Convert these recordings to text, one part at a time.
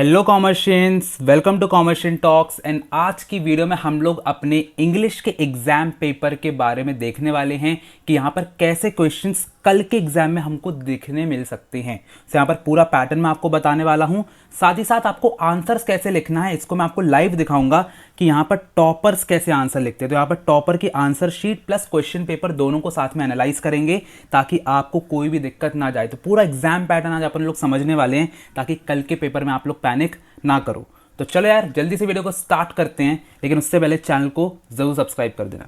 Hello commercians, welcome to commercian talks. And आज की video में हम लोग अपने इंग्लिश के एग्जाम पेपर के बारे में देखने वाले हैं कि यहाँ पर कैसे क्वेश्चंस कल के एग्जाम में हमको देखने मिल सकते हैं। तो यहाँ पर पूरा पैटर्न मैं आपको बताने वाला हूँ, साथ ही साथ आपको आंसर्स कैसे लिखना है इसको मैं आपको लाइव दिखाऊंगा कि यहाँ पर टॉपर्स कैसे आंसर लिखते हैं। तो यहाँ पर टॉपर की answer sheet plus question paper दोनों को साथ में एनालाइज करेंगे ताकि आपको कोई भी दिक्कत ना जाए। तो पूरा एग्जाम पैटर्न आज अपन लोग समझने वाले हैं ताकि कल के पेपर में आप लोग पैनिक ना करो। तो चलो यार जल्दी से वीडियो को स्टार्ट करते हैं, लेकिन उससे पहले चैनल को जरूर सब्सक्राइब कर देना।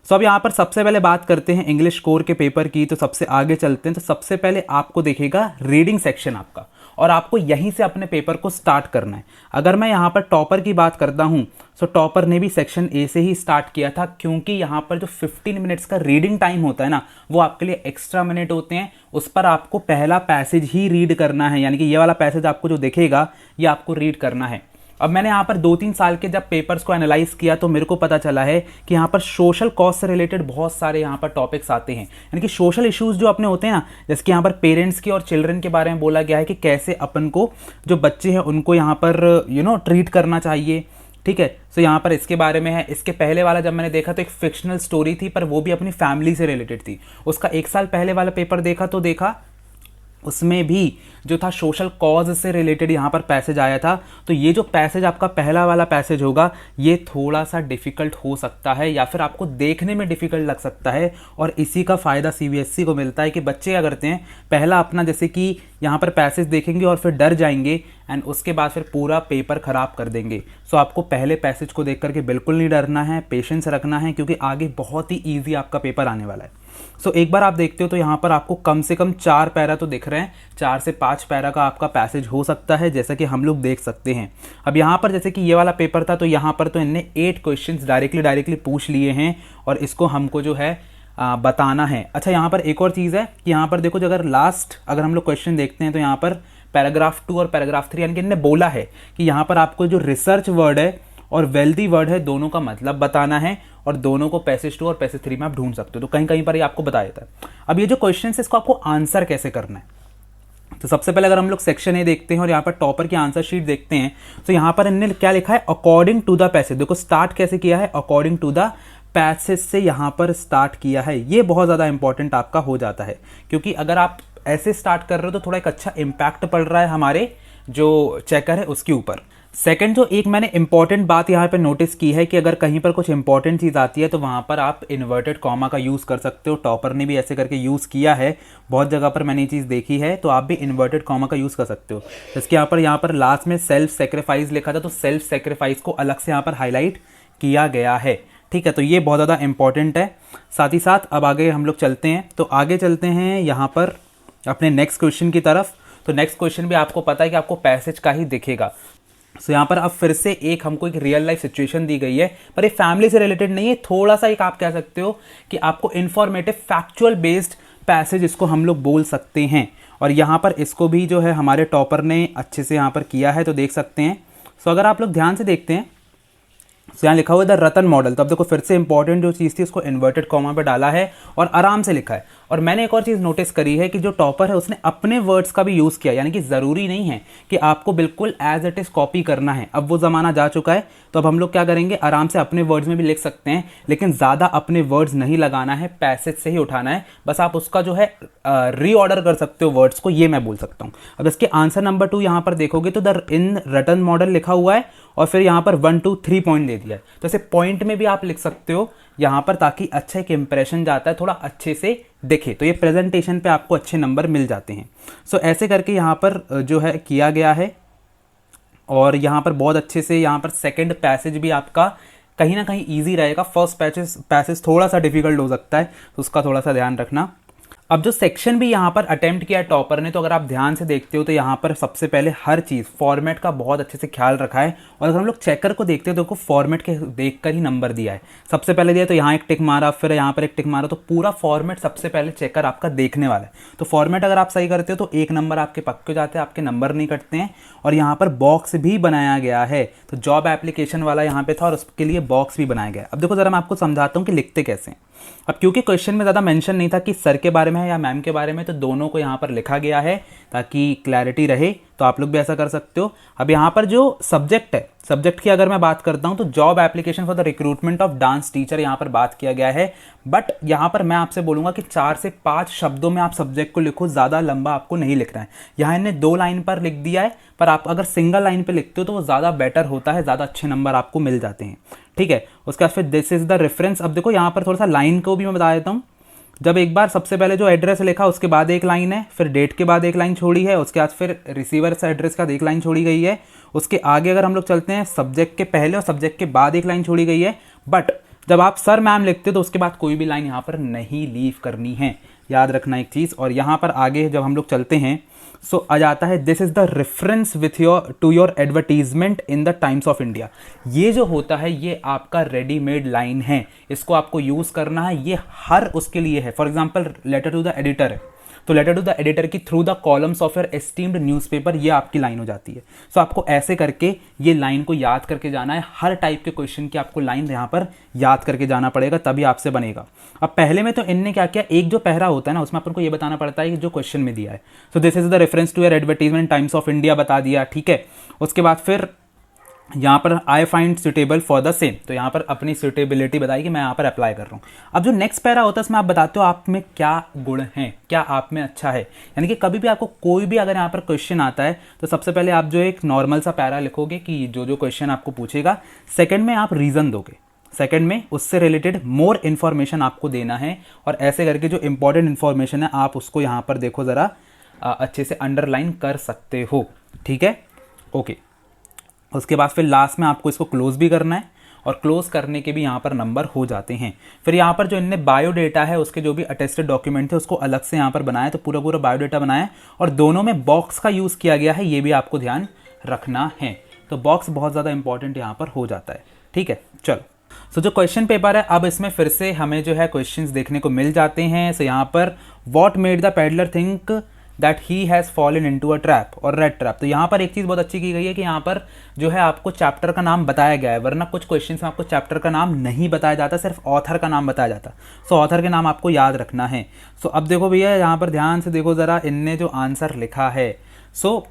सो अब यहाँ पर सबसे पहले बात करते हैं इंग्लिश कोर के पेपर की। तो सबसे आगे चलते हैं। तो सबसे पहले आपको देखेगा रीडिंग सेक्शन आपका, और आपको यहीं से अपने पेपर को स्टार्ट करना है। अगर मैं यहाँ पर टॉपर की बात करता हूँ तो टॉपर ने भी सेक्शन ए से ही स्टार्ट किया था, क्योंकि यहाँ पर जो 15 मिनट्स का रीडिंग टाइम होता है ना, वो आपके लिए एक्स्ट्रा मिनट होते हैं। उस पर आपको पहला पैसेज ही रीड करना है, यानी कि ये वाला पैसेज आपको जो दिखेगा ये आपको रीड करना है। अब मैंने यहाँ पर 2-3 साल के जब पेपर्स को एनालाइज किया तो मेरे को पता चला है कि यहाँ पर सोशल कॉज से रिलेटेड बहुत सारे यहाँ पर टॉपिक्स आते हैं, यानी कि सोशल इश्यूज जो अपने होते हैं ना, जैसे कि यहाँ पर पेरेंट्स की और चिल्ड्रन के बारे में बोला गया है कि कैसे अपन को जो बच्चे हैं उनको यहाँ पर ट्रीट करना चाहिए। ठीक है, तो यहाँ पर इसके बारे में है। इसके पहले वाला जब मैंने देखा तो एक फिक्शनल स्टोरी थी, पर वो भी अपनी फैमिली से रिलेटेड थी। उसका 1 साल पहले वाला पेपर देखा तो देखा उसमें भी जो था सोशल कॉज से रिलेटेड यहाँ पर पैसेज आया था। तो ये जो पैसेज आपका पहला वाला पैसेज होगा ये थोड़ा सा डिफ़िकल्ट हो सकता है, या फिर आपको देखने में डिफ़िकल्ट लग सकता है। और इसी का फ़ायदा सीबीएसई को मिलता है कि बच्चे क्या करते हैं, पहला अपना जैसे कि यहाँ पर पैसेज देखेंगे और फिर डर जाएंगे एंड उसके बाद फिर पूरा पेपर ख़राब कर देंगे। सो आपको पहले पैसेज को देख करके बिल्कुल नहीं डरना है, पेशेंस रखना है, क्योंकि आगे बहुत ही ईजी आपका पेपर आने वाला है। सो एक बार आप देखते हो तो यहाँ पर आपको कम से कम 4 पैरा तो दिख रहे हैं, 4 से 5 पैरा का आपका पैसेज हो सकता है, जैसा कि हम लोग देख सकते हैं। अब यहाँ पर जैसे कि ये वाला पेपर था तो यहाँ पर तो इनने 8 क्वेश्चंस डायरेक्टली पूछ लिए हैं और इसको हमको जो है बताना है। अच्छा, यहाँ पर एक और चीज़ है कि यहाँ पर देखो, जो अगर हम लोग क्वेश्चन देखते हैं तो यहाँ पर पैराग्राफ 2 और पैराग्राफ 3, यानी कि इनने बोला है कि यहाँ पर आपको जो रिसर्च वर्ड है और वेल्दी वर्ड है दोनों का मतलब बताना है, और दोनों को पैसेज 2 और पैसेज 3 में आप ढूंढ सकते हो। तो कहीं कहीं पर ये आपको बता देता है। अब ये जो क्वेश्चन है इसको आपको आंसर कैसे करना है, तो सबसे पहले अगर हम लोग सेक्शन ए देखते हैं और यहाँ पर टॉपर की आंसर शीट देखते हैं तो यहाँ पर इन्होंने क्या लिखा है, अकॉर्डिंग टू द पैसेज। देखो स्टार्ट कैसे किया है, अकॉर्डिंग टू द पैसेज से यहाँ पर स्टार्ट किया है। ये बहुत ज़्यादा इंपॉर्टेंट आपका हो जाता है, क्योंकि अगर आप ऐसे स्टार्ट कर रहे हो तो थोड़ा एक अच्छा इम्पैक्ट पड़ रहा है हमारे जो चेकर है उसके ऊपर। सेकंड, जो एक मैंने इंपॉर्टेंट बात यहाँ पे नोटिस की है कि अगर कहीं पर कुछ इंपॉर्टेंट चीज़ आती है तो वहाँ पर आप इन्वर्टेड कॉमा का यूज़ कर सकते हो। टॉपर ने भी ऐसे करके यूज़ किया है, बहुत जगह पर मैंने ये चीज़ देखी है, तो आप भी इन्वर्टेड कॉमा का यूज़ कर सकते हो। इसके यहाँ पर लास्ट में सेल्फ सेक्रीफाइस लिखा था, तो सेल्फ सेक्रीफाइस को अलग से यहाँ पर हाईलाइट किया गया है। ठीक है, तो ये बहुत ज़्यादा इंपॉर्टेंट है। साथ ही साथ अब आगे हम लोग चलते हैं, तो आगे चलते हैं यहाँ पर अपने नेक्स्ट क्वेश्चन की तरफ। तो नेक्स्ट क्वेश्चन भी आपको पता है कि आपको पैसेज का ही दिखेगा। सो यहाँ पर अब फिर से हमको एक रियल लाइफ सिचुएशन दी गई है, पर ये फैमिली से रिलेटेड नहीं है, थोड़ा सा एक आप कह सकते हो कि आपको इन्फॉर्मेटिव फैक्चुअल बेस्ड पैसेज इसको हम लोग बोल सकते हैं। और यहाँ पर इसको भी जो है हमारे टॉपर ने अच्छे से यहाँ पर किया है, तो देख सकते हैं। सो अगर आप लोग ध्यान से देखते हैं तो यहाँ लिखा हुआ है द रतन मॉडल। तो अब देखो फिर से इंपॉर्टेंट जो चीज़ थी उसको इन्वर्टेड कॉमा पे डाला है और आराम से लिखा है। और मैंने एक और चीज़ नोटिस करी है कि जो टॉपर है उसने अपने वर्ड्स का भी यूज़ किया, यानी कि ज़रूरी नहीं है कि आपको बिल्कुल एज इट इज़ कॉपी करना है। अब वो ज़माना जा चुका है, तो अब हम लोग क्या करेंगे, आराम से अपने वर्ड्स में भी लिख सकते हैं, लेकिन ज़्यादा अपने वर्ड्स नहीं लगाना है, पैसेज से ही उठाना है। बस आप उसका जो है रीऑर्डर कर सकते हो वर्ड्स को, ये मैं बोल सकता हूँ। अब इसके आंसर नंबर 2 यहाँ पर देखोगे तो द इन रटन मॉडल लिखा हुआ है और फिर यहाँ पर 1 2 3 पॉइंट दे दिया है। तो ऐसे पॉइंट में भी आप लिख सकते हो यहाँ पर, ताकि अच्छा एक इंप्रेशन जाता है, थोड़ा अच्छे से दिखे, तो ये प्रेजेंटेशन पे आपको अच्छे नंबर मिल जाते हैं। सो ऐसे करके यहाँ पर जो है किया गया है, और यहाँ पर बहुत अच्छे से यहाँ पर सेकंड पैसेज भी आपका कहीं ना कहीं इजी रहेगा। फर्स्ट पैसेज थोड़ा सा डिफिकल्ट हो सकता है, तो उसका थोड़ा सा ध्यान रखना। अब जो सेक्शन भी यहाँ पर अटेम्प्ट किया है टॉपर ने, तो अगर आप ध्यान से देखते हो तो यहाँ पर सबसे पहले हर चीज़ फॉर्मेट का बहुत अच्छे से ख्याल रखा है। और अगर हम लोग चेकर को देखते हैं तो फॉर्मेट के देख कर ही नंबर दिया है। सबसे पहले दिया तो यहाँ एक टिक मारा, फिर यहाँ पर एक टिक मारा, तो पूरा फॉर्मेट सबसे पहले चेकर आपका देखने वाला है। तो फॉर्मेट अगर आप सही करते हो तो 1 नंबर आपके पक्के जाते हैं, आपके नंबर नहीं कटते हैं। और यहाँ पर बॉक्स भी बनाया गया है, तो जॉब एप्लीकेशन वाला यहाँ पे था और उसके लिए बॉक्स भी बनाया गया है। अब देखो ज़रा मैं आपको समझाता हूँ कि लिखते कैसे हैं। अब क्योंकि क्वेश्चन में ज़्यादा मेंशन नहीं था कि सर के बारे में है या मैम के बारे में, तो दोनों को यहाँ पर लिखा गया है ताकि क्लैरिटी रहे। तो आप लोग भी ऐसा कर सकते हो। अब यहाँ पर जो सब्जेक्ट है, सब्जेक्ट की अगर मैं बात करता हूँ तो job application for the recruitment of dance teacher यहाँ पर बात किया गया है। बट यहाँ पर मैं आपसे बोलूँगा कि 4 से 5 शब्दों में आप सब्जेक्ट को लिखो, ज़्यादा लंबा आपको नहीं लिखना है। यहाँ इन्हें 2 लाइन पर लिख दिया है, पर आप अगर सिंगल लाइन पर लिखते हो तो वो ज़्यादा बेटर होता है, ज़्यादा अच्छे नंबर आपको मिल जाते हैं। ठीक है, उसके बाद फिर दिस इज़ द रेफरेंस। अब देखो यहाँ पर थोड़ा सा लाइन को भी मैं बता देता हूँ। जब एक बार सबसे पहले जो एड्रेस लिखा उसके बाद एक लाइन है, फिर डेट के बाद एक लाइन छोड़ी है, उसके बाद फिर रिसीवर से एड्रेस का एक लाइन छोड़ी गई है। उसके आगे अगर हम लोग चलते हैं, सब्जेक्ट के पहले और सब्जेक्ट के बाद एक लाइन छोड़ी गई है। बट जब आप सर मैम लिखते हो तो उसके बाद कोई भी लाइन यहाँ पर नहीं लीव करनी है, याद रखना एक चीज़। और यहाँ पर आगे जब हम लोग चलते हैं सो आ जाता है this is the reference with to your advertisement in the times of India. ये जो होता है ये आपका रेडीमेड लाइन है, इसको आपको यूज़ करना है, ये हर उसके लिए है। For example letter to the editor है, तो लेटर टू द एडिटर की through the columns of your esteemed newspaper, ये आपकी लाइन हो जाती है। सो आपको ऐसे करके ये लाइन को याद करके जाना है। हर टाइप के क्वेश्चन की आपको लाइन यहाँ पर याद करके जाना पड़ेगा, तभी आपसे बनेगा। अब पहले में तो इनने क्या किया, एक जो पहरा होता है ना उसमें अपन को ये बताना पड़ता है कि जो क्वेश्चन में दिया है। So this is the reference to your advertisement Times of India बता दिया, ठीक है। उसके बाद फिर यहाँ पर I find suitable for the same, तो यहाँ पर अपनी सुटेबिलिटी बताई कि मैं यहाँ पर अप्लाई कर रहा हूँ। अब जो नेक्स्ट पैरा होता है उसमें आप बताते हो आप में क्या गुण हैं, क्या आप में अच्छा है। यानी कि कभी भी आपको कोई भी अगर यहाँ पर क्वेश्चन आता है तो सबसे पहले आप जो एक नॉर्मल सा पैरा लिखोगे कि जो जो क्वेश्चन आपको पूछेगा, सेकंड में आप रीज़न दोगे, सेकंड में उससे रिलेटेड मोर इन्फॉर्मेशन आपको देना है। और ऐसे करके जो इंपॉर्टेंट इन्फॉर्मेशन है आप उसको यहाँ पर देखो ज़रा अच्छे से अंडरलाइन कर सकते हो, ठीक है, ओके। उसके बाद फिर लास्ट में आपको इसको क्लोज भी करना है, और क्लोज करने के भी यहाँ पर नंबर हो जाते हैं। फिर यहाँ पर जो इनने बायोडेटा है उसके जो भी अटेस्टेड डॉक्यूमेंट थे उसको अलग से यहाँ पर बनाया, तो पूरा पूरा बायोडेटा बनाया, और दोनों में बॉक्स का यूज़ किया गया है, ये भी आपको ध्यान रखना है। तो बॉक्स बहुत ज़्यादा इंपॉर्टेंट यहाँ पर हो जाता है, ठीक है। चलो, सो जो क्वेश्चन पेपर है अब इसमें फिर से हमें जो है क्वेश्चंस देखने को मिल जाते हैं। सो यहाँ पर what made the peddler think that he has fallen into a trap और रेड ट्रैप। तो यहाँ पर एक चीज़ बहुत अच्छी की गई है कि यहाँ पर जो है आपको चैप्टर का नाम बताया गया है, वरना कुछ क्वेश्चंस में आपको चैप्टर का नाम नहीं बताया जाता, सिर्फ ऑथर का नाम बताया जाता। सो ऑथर के नाम आपको याद रखना है। सो अब देखो भैया यहाँ पर ध्यान से देखो ज़रा, इनने जो आंसर लिखा है, सो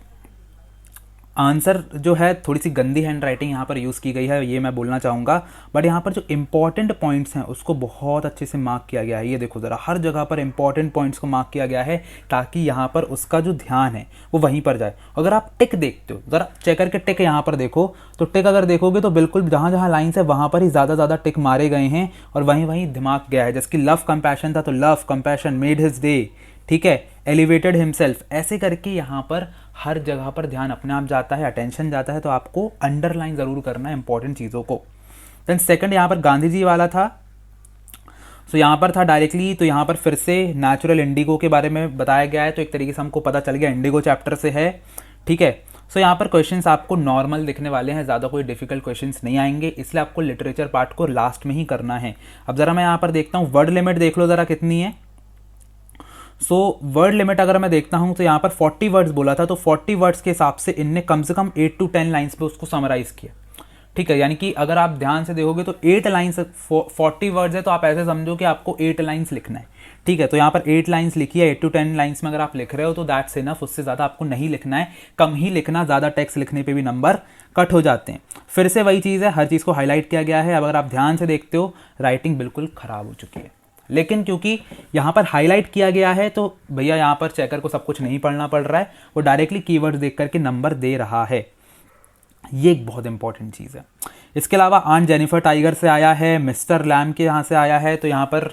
आंसर जो है थोड़ी सी गंदी हैंड राइटिंग यहाँ पर यूज़ की गई है, ये मैं बोलना चाहूँगा। बट यहाँ पर जो इंपॉर्टेंट पॉइंट्स हैं उसको बहुत अच्छे से मार्क किया गया है। ये देखो ज़रा, हर जगह पर इंपॉर्टेंट पॉइंट्स को मार्क किया गया है ताकि यहाँ पर उसका जो ध्यान है वो वहीं पर जाए। अगर आप टिक देखते हो, ज़रा चेक करके टिक यहाँ पर देखो, तो टिक अगर देखोगे तो बिल्कुल जहाँ जहाँ लाइन्स है वहाँ पर ही ज़्यादा टिक मारे गए हैं और वहीं वहीं दिमाग गया है। जैसे कि लव कंपैशन था तो love compassion made his day, ठीक है, एलिवेटेड हिमसेल्फ, ऐसे करके यहाँ पर हर जगह पर ध्यान अपने आप जाता है, अटेंशन जाता है। तो आपको अंडरलाइन ज़रूर करना है इंपॉर्टेंट चीज़ों को। देन सेकंड यहाँ पर गांधी जी वाला था, सो यहाँ पर था डायरेक्टली, तो यहाँ पर फिर से नेचुरल इंडिगो के बारे में बताया गया है, तो एक तरीके से हमको पता चल गया इंडिगो चैप्टर से है, ठीक है। सो यहाँ पर क्वेश्चंस आपको नॉर्मल दिखने वाले हैं, ज़्यादा कोई डिफिकल्ट क्वेश्चंस नहीं आएंगे, इसलिए आपको लिटरेचर पार्ट को लास्ट में ही करना है। अब ज़रा मैं यहाँ पर देखता हूँ वर्ड लिमिट, देख लो ज़रा कितनी है। सो वर्ड लिमिट अगर मैं देखता हूं तो यहाँ पर 40 वर्ड्स बोला था, तो 40 वर्ड्स के हिसाब से इनने कम से कम 8 to 10 लाइन्स पे उसको समराइज किया, ठीक है। यानी कि अगर आप ध्यान से देखोगे तो 8 लाइन्स, 40 वर्ड्स है तो आप ऐसे समझो कि आपको 8 लाइन्स लिखना है, ठीक है। तो यहाँ पर 8 लाइन्स लिखी है, 8 to 10 लाइन्स में अगर आप लिख रहे हो तो दैट्स इनफ, उससे ज़्यादा आपको नहीं लिखना है, कम ही लिखना, ज़्यादा टेक्स्ट लिखने पर भी नंबर कट हो जाते हैं। फिर से वही चीज़ है, हर चीज़ को हाईलाइट किया गया है। अब अगर आप ध्यान से देखते हो राइटिंग बिल्कुल ख़राब हो चुकी है, लेकिन क्योंकि यहाँ पर हाईलाइट किया गया है तो भैया यहाँ पर चेकर को सब कुछ नहीं पढ़ना पड़ रहा है, वो डायरेक्टली कीवर्ड्स देख करके नंबर दे रहा है। ये एक बहुत इंपॉर्टेंट चीज़ है। इसके अलावा आंट जेनिफर टाइगर से आया है, मिस्टर लैम के यहाँ से आया है, तो यहाँ पर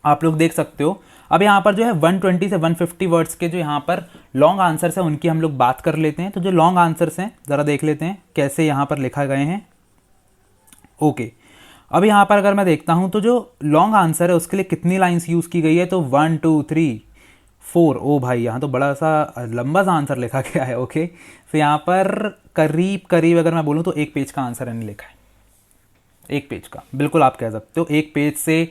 आप लोग देख सकते हो। अब यहाँ पर जो है 120 से 150 वर्ड्स के जो यहाँ पर लॉन्ग आंसर्स हैं उनकी हम लोग बात कर लेते हैं। तो जो लॉन्ग आंसर्स हैं ज़रा देख लेते हैं कैसे यहाँ पर लिखा गए हैं, ओके। अब यहाँ पर अगर मैं देखता हूँ तो जो लॉन्ग आंसर है उसके लिए कितनी लाइंस यूज़ की गई है, तो 1 2 3 4, ओ भाई यहाँ तो बड़ा सा लंबा सा आंसर लिखा गया है, ओके। तो यहाँ पर करीब करीब अगर मैं बोलूँ तो 1 पेज का आंसर इन्होंने लिखा है, 1 पेज का, बिल्कुल आप कह सकते हो 1 पेज से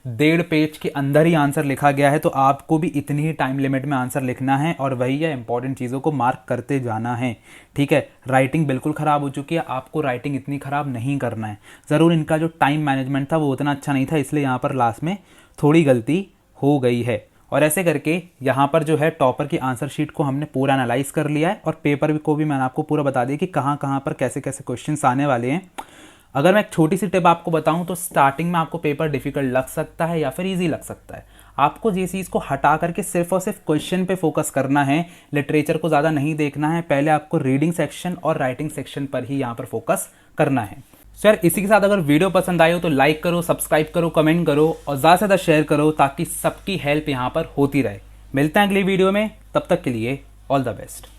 1.5 पेज के अंदर ही आंसर लिखा गया है। तो आपको भी इतनी ही टाइम लिमिट में आंसर लिखना है और वही है इंपॉर्टेंट चीज़ों को मार्क करते जाना है, ठीक है। राइटिंग बिल्कुल ख़राब हो चुकी है, आपको राइटिंग इतनी ख़राब नहीं करना है। ज़रूर इनका जो टाइम मैनेजमेंट था वो उतना अच्छा नहीं था, इसलिए यहाँ पर लास्ट में थोड़ी गलती हो गई है। और ऐसे करके यहाँ पर जो है टॉपर की आंसर शीट को हमने पूरा एनालाइज कर लिया है और पेपर को भी मैंने आपको पूरा बता दिया कि कहाँ कहाँ पर कैसे कैसे क्वेश्चंस आने वाले हैं। अगर मैं एक छोटी सी टिप आपको बताऊं तो स्टार्टिंग में आपको पेपर डिफिकल्ट लग सकता है या फिर इजी लग सकता है। आपको ये चीज़ को हटा करके सिर्फ और सिर्फ क्वेश्चन पे फोकस करना है, लिटरेचर को ज़्यादा नहीं देखना है। पहले आपको रीडिंग सेक्शन और राइटिंग सेक्शन पर ही यहाँ पर फोकस करना है। सर इसी के साथ अगर वीडियो पसंद आए हो तो लाइक करो, सब्सक्राइब करो, कमेंट करो और ज़्यादा से ज़्यादा शेयर करो ताकि सबकी हेल्प यहाँ पर होती रहे। मिलते हैं अगली वीडियो में, तब तक के लिए ऑल द बेस्ट।